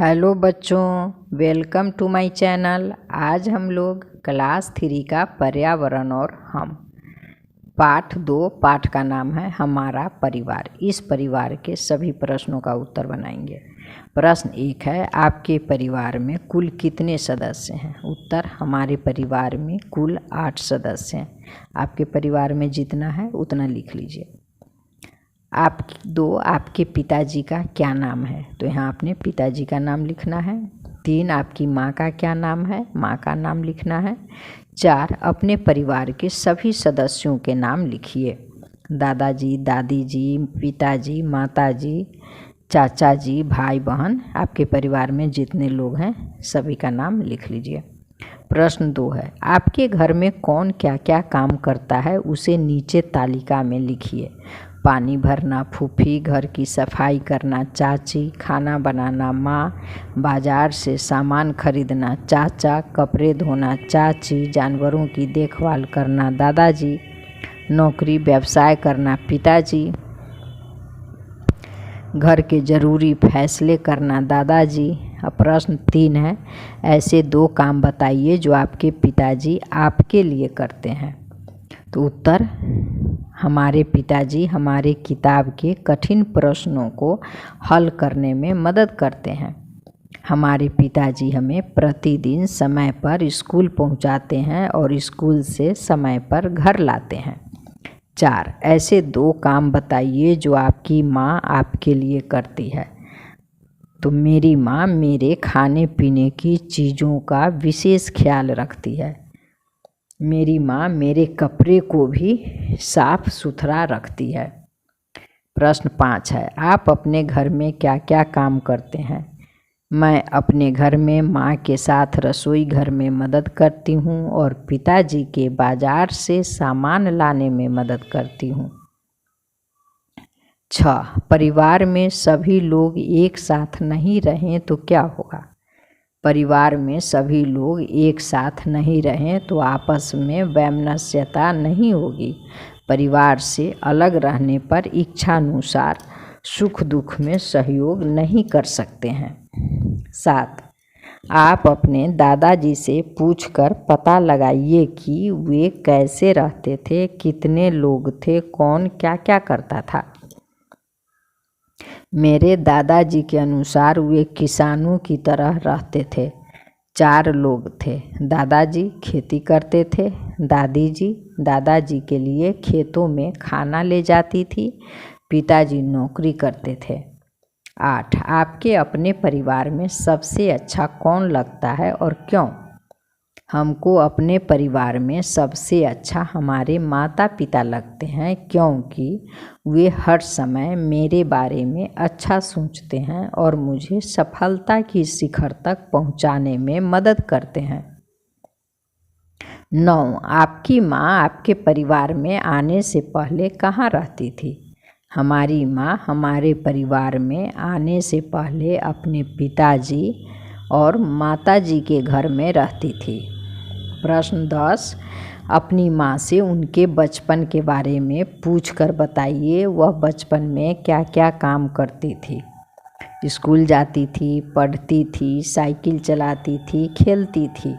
Hello बच्चों, welcome to my channel. आज हम लोग क्लास 3 का पर्यावरण और हम पाठ 2 पाठ का नाम है हमारा परिवार। इस परिवार के सभी प्रश्नों का उत्तर बनाएंगे। प्रश्न 1 है, आपके परिवार में कुल कितने सदस्य हैं? उत्तर, हमारे परिवार में कुल 8 सदस्य हैं। आपके परिवार में जितना है उतना लिख लीजिए। आपके पिताजी का क्या नाम है? तो यहाँ आपने पिताजी का नाम लिखना है। 3, आपकी माँ का क्या नाम है? माँ का नाम लिखना है। 4, अपने परिवार के सभी सदस्यों के नाम लिखिए। दादाजी, दादी जी, पिताजी, माताजी, चाचा जी, भाई बहन, आपके परिवार में जितने लोग हैं सभी का नाम लिख लीजिए। प्रश्न 2 है, आपके घर में कौन क्या क्या काम करता है उसे नीचे तालिका में लिखिए। पानी भरना फूफी, घर की सफाई करना चाची, खाना बनाना माँ, बाजार से सामान खरीदना चाचा, कपड़े धोना चाची, जानवरों की देखभाल करना दादाजी, नौकरी व्यवसाय करना पिताजी, घर के ज़रूरी फैसले करना दादाजी। अब प्रश्न 3 है, ऐसे 2 काम बताइए जो आपके पिताजी आपके लिए करते हैं। तो उत्तर, हमारे पिताजी हमारे किताब के कठिन प्रश्नों को हल करने में मदद करते हैं। हमारे पिताजी हमें प्रतिदिन समय पर स्कूल पहुंचाते हैं और स्कूल से समय पर घर लाते हैं। 4, ऐसे 2 काम बताइए जो आपकी माँ आपके लिए करती है। तो मेरी माँ मेरे खाने पीने की चीज़ों का विशेष ख्याल रखती है। मेरी माँ मेरे कपड़े को भी साफ सुथरा रखती है। प्रश्न 5 है, आप अपने घर में क्या क्या काम करते हैं? मैं अपने घर में माँ के साथ रसोई घर में मदद करती हूँ और पिताजी के बाजार से सामान लाने में मदद करती हूँ। 6, परिवार में सभी लोग एक साथ नहीं रहें तो क्या होगा? परिवार में सभी लोग एक साथ नहीं रहें तो आपस में वैमनस्यता नहीं होगी। परिवार से अलग रहने पर इच्छानुसार सुख दुख में सहयोग नहीं कर सकते हैं। 7, आप अपने दादाजी से पूछकर पता लगाइए कि वे कैसे रहते थे, कितने लोग थे, कौन क्या क्या करता था। मेरे दादाजी के अनुसार वे किसानों की तरह रहते थे। 4 लोग थे। दादाजी खेती करते थे, दादाजी के लिए खेतों में खाना ले जाती थी, पिताजी नौकरी करते थे। 8, आपके अपने परिवार में सबसे अच्छा कौन लगता है और क्यों? हमको अपने परिवार में सबसे अच्छा हमारे माता पिता लगते हैं, क्योंकि वे हर समय मेरे बारे में अच्छा सोचते हैं और मुझे सफलता की शिखर तक पहुंचाने में मदद करते हैं। 9, आपकी माँ आपके परिवार में आने से पहले कहाँ रहती थी? हमारी माँ हमारे परिवार में आने से पहले अपने पिताजी और माताजी के घर में रहती थी। प्रश्न 10, अपनी माँ से उनके बचपन के बारे में पूछकर बताइए। वह बचपन में क्या क्या काम करती थी? स्कूल जाती थी, पढ़ती थी, साइकिल चलाती थी, खेलती थी।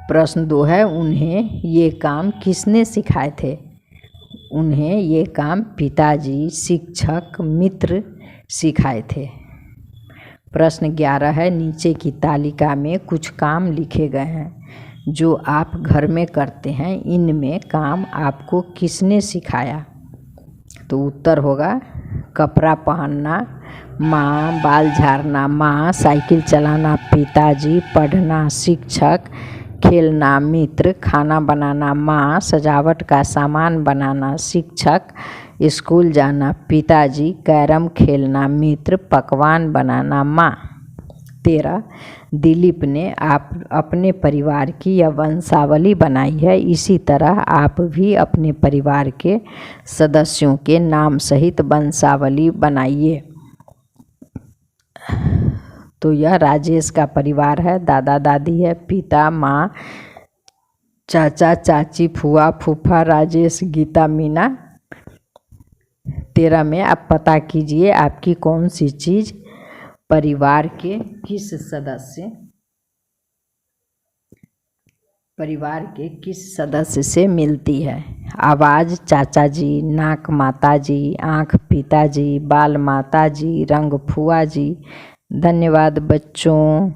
प्रश्न 2 है, उन्हें ये काम किसने सिखाए थे? उन्हें ये काम पिताजी, शिक्षक, मित्र सिखाए थे। प्रश्न 11 है, नीचे की तालिका में कुछ काम लिखे गए हैं जो आप घर में करते हैं। इनमें काम आपको किसने सिखाया? तो उत्तर होगा, कपड़ा पहनना माँ, बाल झाड़ना माँ, साइकिल चलाना पिताजी, पढ़ना शिक्षक, खेलना मित्र, खाना बनाना माँ, सजावट का सामान बनाना शिक्षक, स्कूल जाना पिताजी, कैरम खेलना मित्र, पकवान बनाना माँ। 13, दिलीप ने आप अपने परिवार की यह वंशावली बनाई है। इसी तरह आप भी अपने परिवार के सदस्यों के नाम सहित वंशावली बनाइए। तो यह राजेश का परिवार है। दादा दादी है, पिता माँ, चाचा चाची, फूआ फूफा, राजेश, गीता, मीना। 13 में आप पता कीजिए आपकी कौन सी चीज़ परिवार के किस सदस्य से मिलती है? आवाज़ चाचा जी, नाक माता जी, आँख पिताजी, बाल माता जी, रंग फुआ जी। धन्यवाद बच्चों।